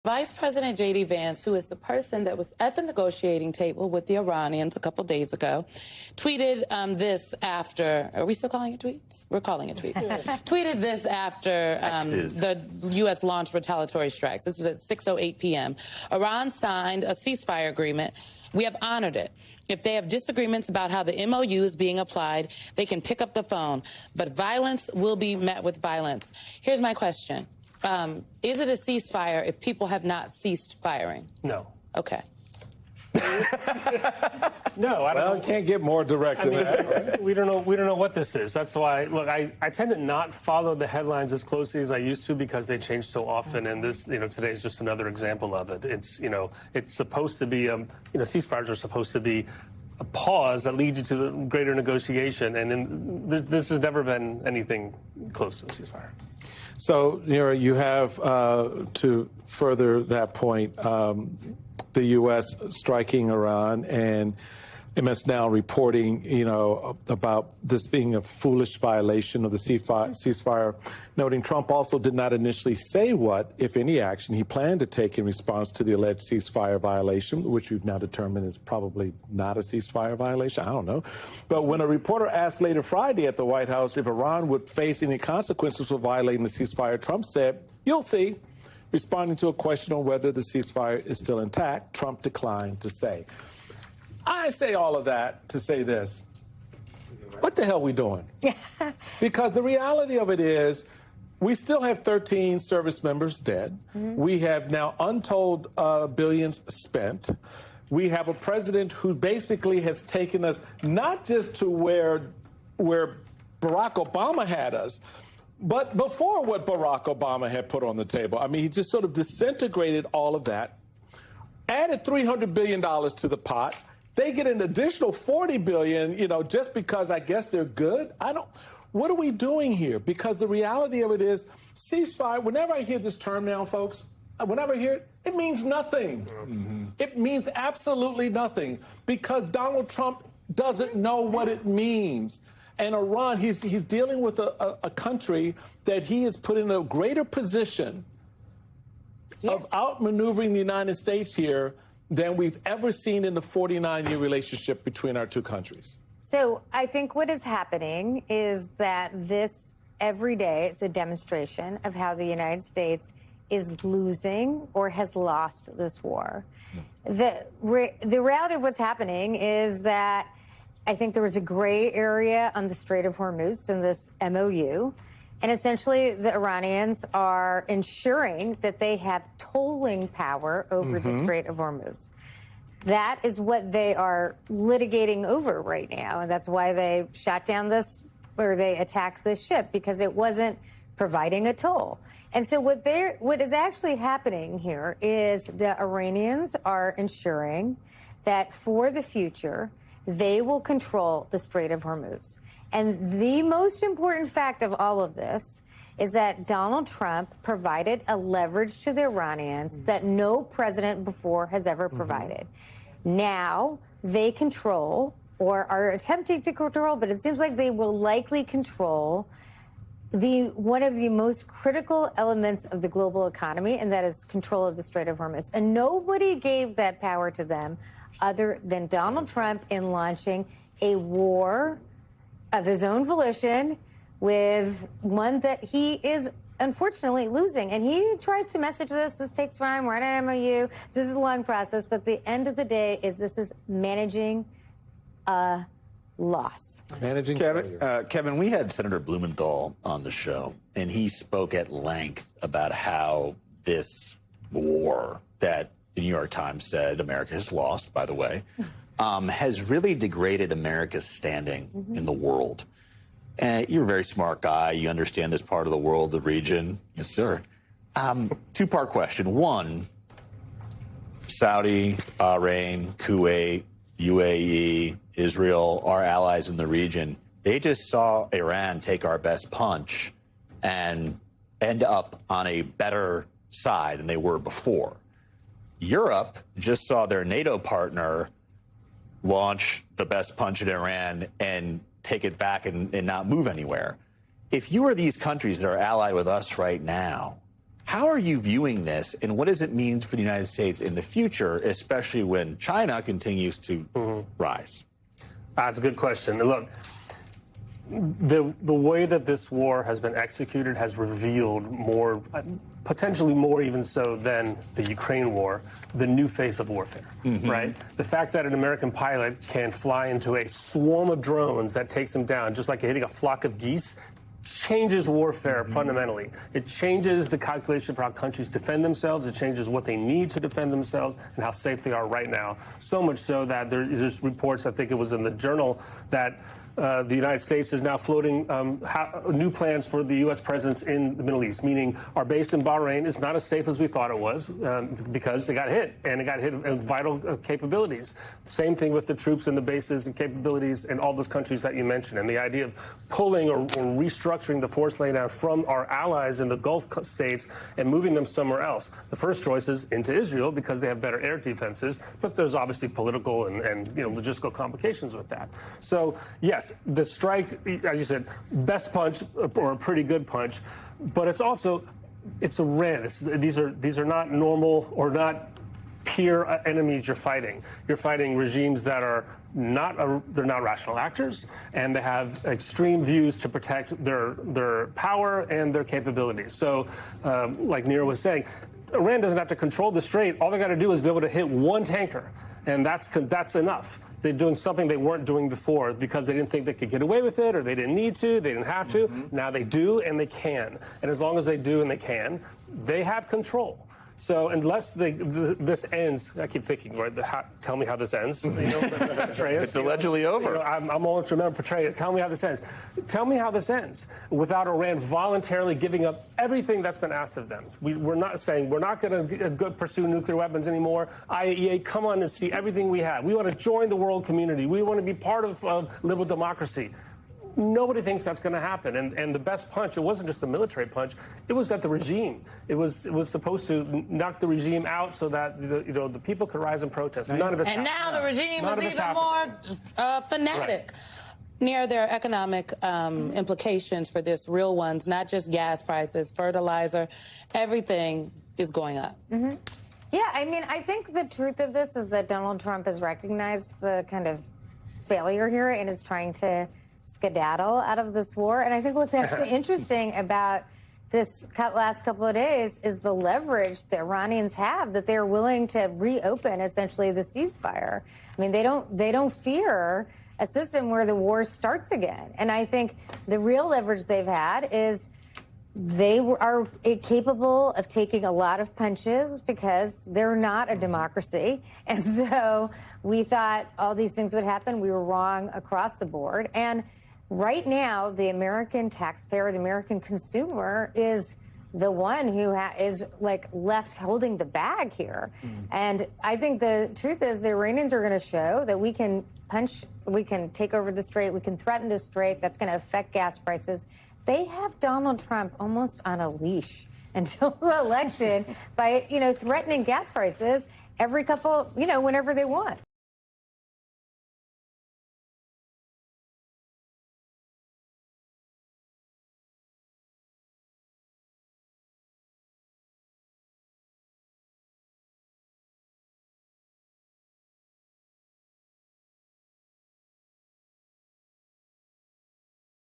Vice President J.D. Vance, who is the person that was at the negotiating table with the Iranians a couple days ago, tweeted this after, are we still calling it tweets? We're calling it tweets. Tweeted this after the U.S. launched retaliatory strikes. This was at 6:08 p.m. Iran signed a ceasefire agreement. We have honored it. If they have disagreements about how the MOU is being applied, they can pick up the phone. But violence will be met with violence. Here's my question. Is it a ceasefire if people have not ceased firing? No. Okay. No, I don't know. Well, can't get more direct than that. We don't know what this is. That's why, look, I tend to not follow the headlines as closely as I used to because they change so often. And this, today is just another example of it. It's, it's supposed to be, ceasefires are supposed to be a pause that leads you to the greater negotiation. And this has never been anything close to a ceasefire. So, Neera, you have, to further that point, the U.S. striking Iran, and MS Now reporting, about this being a foolish violation of the ceasefire, noting Trump also did not initially say what, if any, action he planned to take in response to the alleged ceasefire violation, which we've now determined is probably not a ceasefire violation. I don't know. But when a reporter asked later Friday at the White House if Iran would face any consequences for violating the ceasefire, Trump said, "You'll see." Responding to a question on whether the ceasefire is still intact, Trump declined to say. I say all of that to say this. What the hell are we doing? Because the reality of it is we still have 13 service members dead. Mm-hmm. We have now untold billions spent. We have a president who basically has taken us not just to where Barack Obama had us, but before what Barack Obama had put on the table. I mean, he just sort of disintegrated all of that, added $300 billion to the pot. They get an additional $40 billion, just because I guess they're good. What are we doing here? Because the reality of it is ceasefire, whenever I hear this term now, folks, whenever I hear it, it means nothing. Mm-hmm. It means absolutely nothing because Donald Trump doesn't know what it means. And Iran, he's dealing with a country that he has put in a greater position of outmaneuvering the United States here than we've ever seen in the 49-year relationship between our two countries. So I think what is happening is that this every day is a demonstration of how the United States is losing or has lost this war. The reality of what's happening is that I think there was a gray area on the Strait of Hormuz in this MOU. And essentially, the Iranians are ensuring that they have tolling power over the Strait of Hormuz. That is what they are litigating over right now. And that's why they shot down this, or they attacked this ship, because it wasn't providing a toll. And so what is actually happening here is the Iranians are ensuring that for the future, they will control the Strait of Hormuz. And the most important fact of all of this is that Donald Trump provided a leverage to the Iranians that no president before has ever provided. Now they control, or are attempting to control, but it seems like they will likely control one of the most critical elements of the global economy, and that is control of the Strait of Hormuz. And nobody gave that power to them other than Donald Trump in launching a war of his own volition with one that he is unfortunately losing. And he tries to message this takes time, we're at an MOU, this is a long process, but the end of the day is this is managing a loss. Managing Kevin, we had Senator Blumenthal on the show, and he spoke at length about how this war that the New York Times said America has lost, by the way, has really degraded America's standing in the world. And you're a very smart guy. You understand this part of the world, the region. Yes, sir. Two-part question. One, Saudi, Bahrain, Kuwait, UAE, Israel, our allies in the region, they just saw Iran take our best punch and end up on a better side than they were before. Europe just saw their NATO partner launch the best punch at Iran and take it back and not move anywhere. If you are these countries that are allied with us right now, How are you viewing this, and what does it mean for the United States in the future, especially when China continues to rise? That's a good question. Look, the way that this war has been executed has revealed more, potentially more even so than the Ukraine war, the new face of warfare, right? The fact that an American pilot can fly into a swarm of drones that takes him down, just like you're hitting a flock of geese, changes warfare fundamentally. It changes the calculation for how countries defend themselves. It changes what they need to defend themselves and how safe they are right now. So much so that there's reports, I think it was in the Journal, that the United States is now floating new plans for the U.S. presence in the Middle East, meaning our base in Bahrain is not as safe as we thought it was because it got hit, and it got hit in vital capabilities. Same thing with the troops and the bases and capabilities in all those countries that you mentioned, and the idea of pulling or restructuring the force laydown from our allies in the Gulf states and moving them somewhere else. The first choice is into Israel because they have better air defenses, but there's obviously political and logistical complications with that. So, yes, the strike, as you said, best punch or a pretty good punch, but it's Iran. These are not normal or not peer enemies you're fighting. You're fighting regimes that are they're not rational actors, and they have extreme views to protect their power and their capabilities. So, like Neera was saying, Iran doesn't have to control the strait. All they got to do is be able to hit one tanker, and that's enough. They're doing something they weren't doing before because they didn't think they could get away with it, or they didn't need to, they didn't have to. Now they do, and they can. And as long as they do and they can, they have control. So unless this ends, I keep thinking, right? Tell me how this ends. It's allegedly over. I'm always remember Petraeus. Tell me how this ends. Tell me how this ends without Iran voluntarily giving up everything that's been asked of them. We're not saying we're not going to pursue nuclear weapons anymore. IAEA, come on and see everything we have. We want to join the world community. We want to be part of liberal democracy. Nobody thinks that's going to happen. And the best punch, it wasn't just the military punch, it was that the regime. It was supposed to knock the regime out so that the people could rise and protest. None of it happened. And now the regime is even more fanatic. Neera, there are economic implications for this, real ones, not just gas prices, fertilizer, everything is going up. Yeah, I mean, I think the truth of this is that Donald Trump has recognized the kind of failure here and is trying to skedaddle out of this war. And I think what's actually interesting about this last couple of days is the leverage the Iranians have, that they're willing to reopen essentially the ceasefire. I mean, they don't fear a system where the war starts again. And I think the real leverage they've had is they are capable of taking a lot of punches because they're not a democracy. And so we thought all these things would happen. We were wrong across the board. And right now, the American taxpayer, the American consumer is the one who is left holding the bag here. And I think the truth is the Iranians are going to show that we can punch, we can take over the strait, we can threaten the strait. That's going to affect gas prices. They have Donald Trump almost on a leash until the election by, threatening gas prices every couple, whenever they want.